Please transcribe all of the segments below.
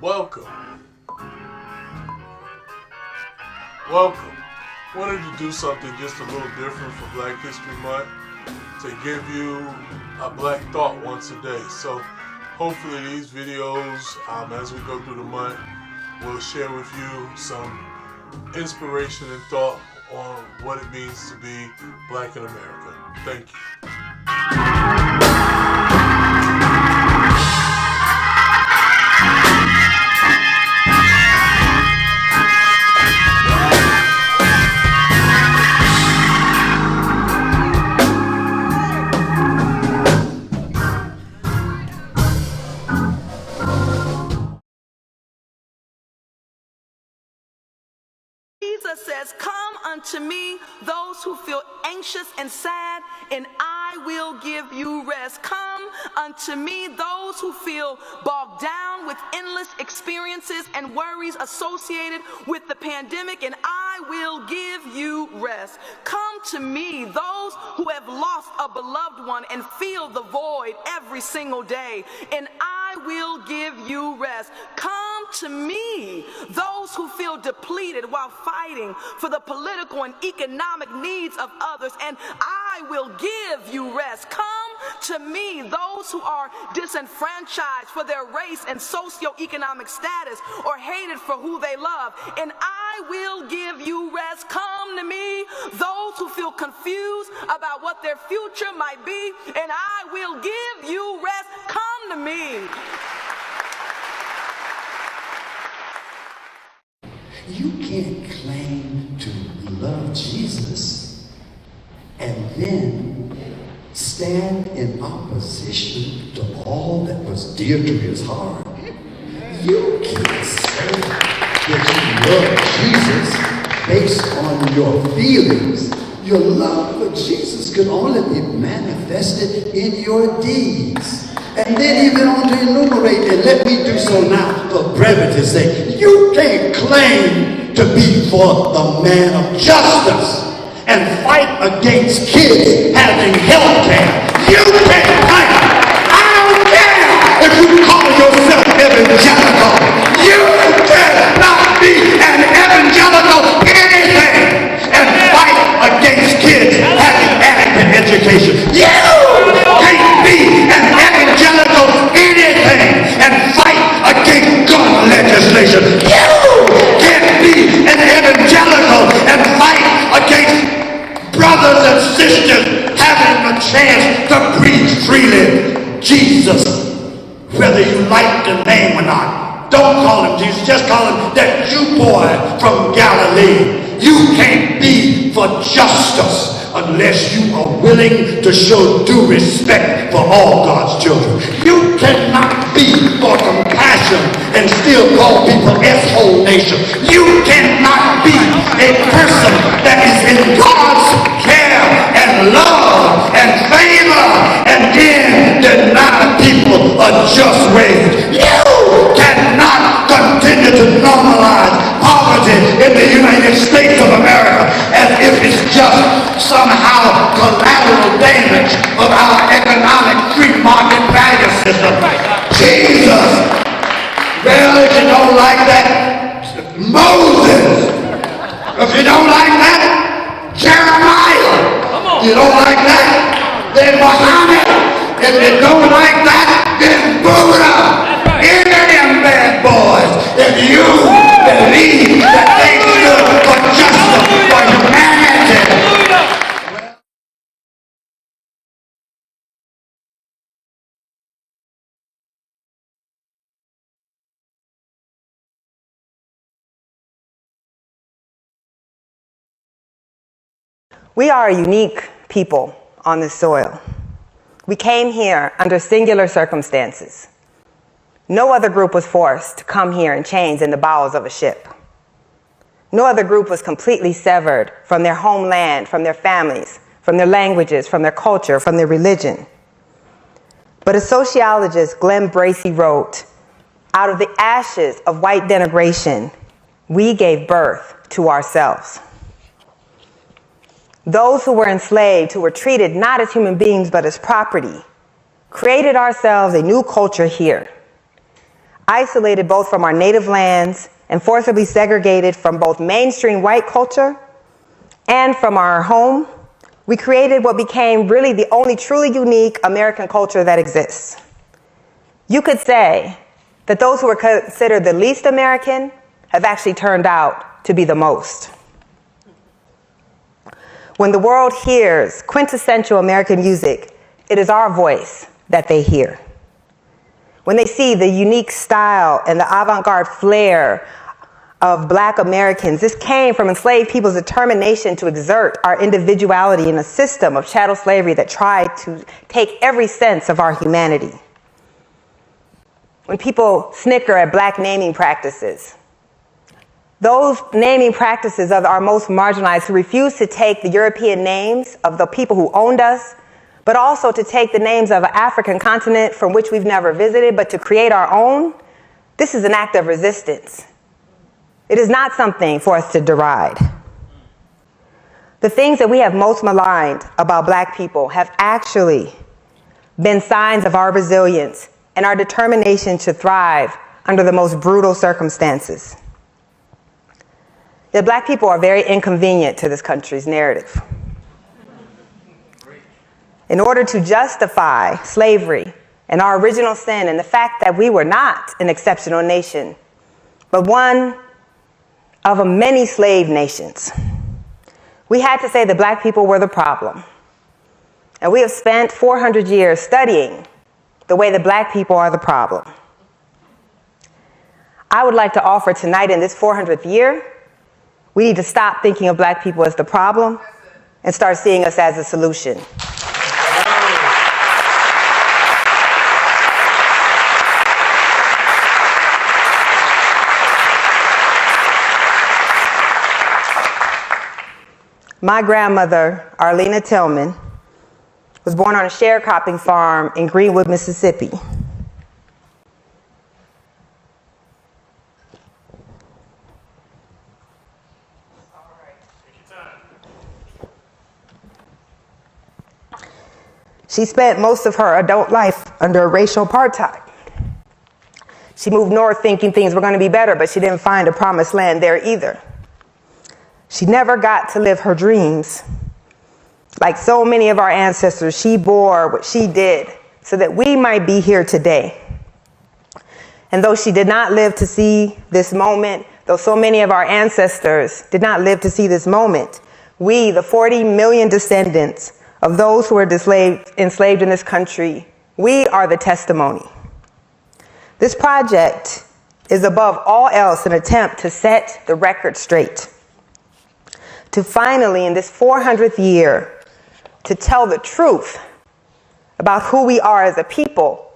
Welcome. Welcome. Wanted to do something just a little different for Black History Month to give you a black thought once a day. So hopefully these videos, as we go through the month, will share with you some inspiration and thought on what it means to be black in America. Thank you. Jesus says, "Come unto me, those who feel anxious and sad, and I will give you rest. Come unto me, those who feel bogged down with endless experiences and worries associated with the pandemic, and I will give you rest. Come to me, those who have lost a beloved one and feel the void every single day, and I will give you rest. Come to me, those who feel depleted while fighting for the political and economic needs of others, and I will give you rest. Come to me, those who are disenfranchised for their race and socioeconomic status or hated for who they love, and I will give you rest. Come to me, those who feel confused about what their future might be, and I will give you rest. Come to me." You can't claim to love Jesus and then stand in opposition to all that was dear to his heart. You can't say that you love Jesus based on your feelings. Your love for Jesus can only be manifested in your deeds. And then he went on to enumerate, and let me do so now for brevity's sake. You can't claim to be for the man of justice and fight against kids having health care. You can't fight. I don't care if you call yourself evangelical. You cannot be an evangelical anything and fight against kids having adequate education. You can't be an evangelical anything and fight against gun legislation. You can't be an evangelical and fight against brothers and sisters having the chance to breathe freely. Jesus, whether you like the name or not, don't call him Jesus, just call him that Jew boy from Galilee. You can't be for justice unless you are willing to show due respect for all God's children. You cannot be for compassion and still call people S-hole nation. You cannot be a person that is in God's care and love and favor and then deny people a just wage. You cannot continue to normalize poverty in the United States of America as if it's just somehow collateral damage of our economic free market value system. Jesus! Well, if you don't like that, Moses! If you don't like that, Jeremiah! If you don't like that, then Muhammad! If you don't like that, then Buddha! Any of them bad boys! If you believe that they stood for justice, for humanity, we are a unique people on this soil. We came here under singular circumstances. No other group was forced to come here in chains in the bowels of a ship. No other group was completely severed from their homeland, from their families, from their languages, from their culture, from their religion. But as sociologist Glenn Bracey wrote, out of the ashes of white denigration, we gave birth to ourselves. Those who were enslaved, who were treated not as human beings but as property, created ourselves a new culture here. isolated both from our native lands and forcibly segregated from both mainstream white culture and from our home, we created what became really the only truly unique American culture that exists. You could say that those who were considered the least American have actually turned out to be the most. When the world hears quintessential American music, it is our voice that they hear. When they see the unique style and the avant-garde flair of Black Americans, this came from enslaved people's determination to exert our individuality in a system of chattel slavery that tried to take every sense of our humanity. When people snicker at Black naming practices, those naming practices of our most marginalized who refuse to take the European names of the people who owned us, but also to take the names of an African continent from which we've never visited, but to create our own, this is an act of resistance. It is not something for us to deride. The things that we have most maligned about Black people have actually been signs of our resilience and our determination to thrive under the most brutal circumstances. That Black people are very inconvenient to this country's narrative. In order to justify slavery and our original sin and the fact that we were not an exceptional nation, but one of many slave nations, we had to say that Black people were the problem. And we have spent 400 years studying the way that Black people are the problem. I would like to offer tonight, in this 400th year, we need to stop thinking of Black people as the problem and start seeing us as a solution. My grandmother, Arlena Tillman, was born on a sharecropping farm in Greenwood, Mississippi. She spent most of her adult life under racial apartheid. She moved north thinking things were going to be better, but she didn't find a promised land there either. She never got to live her dreams. Like so many of our ancestors, she bore what she did so that we might be here today. And though she did not live to see this moment, though so many of our ancestors did not live to see this moment, we, the 40 million descendants of those who were enslaved in this country, we are the testimony. This project is above all else an attempt to set the record straight. To finally, in this 400th year, to tell the truth about who we are as a people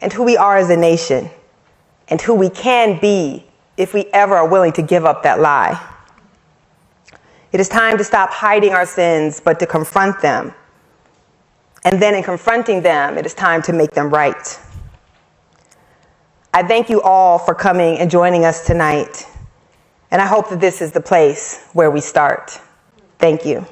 and who we are as a nation and who we can be if we ever are willing to give up that lie. It is time to stop hiding our sins, but to confront them. And then in confronting them, it is time to make them right. I thank you all for coming and joining us tonight. And I hope that this is the place where we start. Thank you.